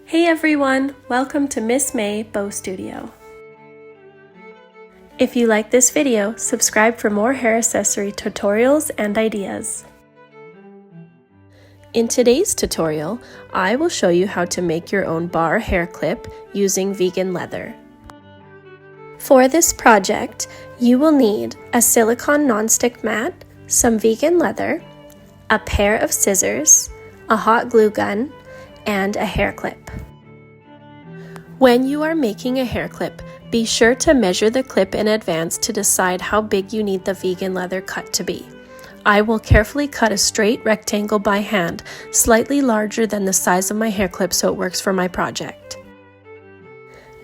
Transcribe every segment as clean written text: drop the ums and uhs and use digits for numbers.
Hey everyone, welcome to Miss May Bow Studio. If you like this video, subscribe for more hair accessory tutorials and ideas. In today's tutorial, I will show you how to make your own bar hair clip using vegan leather. For this project, you will need a silicone nonstick mat, some vegan leather, a pair of scissors, a hot glue gun, and a hair clip. When you are making a hair clip, be sure to measure the clip in advance to decide how big you need the vegan leather cut to be. I will carefully cut a straight rectangle by hand, slightly larger than the size of my hair clip so it works for my project.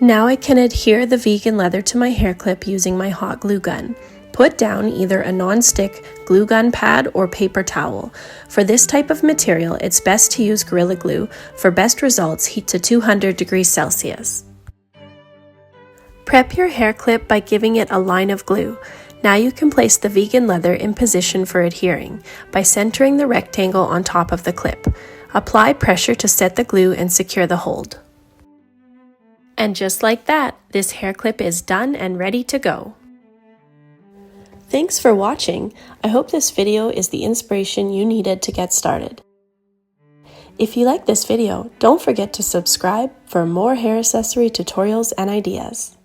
Now I can adhere the vegan leather to my hair clip using my hot glue gun. Put down either a non-stick glue gun pad or paper towel. For this type of material, it's best to use Gorilla Glue. For best results, heat to 200 degrees Celsius. Prep your hair clip by giving it a line of glue. Now you can place the vegan leather in position for adhering by centering the rectangle on top of the clip. Apply pressure to set the glue and secure the hold. And just like that, this hair clip is done and ready to go. Thanks for watching. I hope this video is the inspiration you needed to get started. If you like this video, don't forget to subscribe for more hair accessory tutorials and ideas.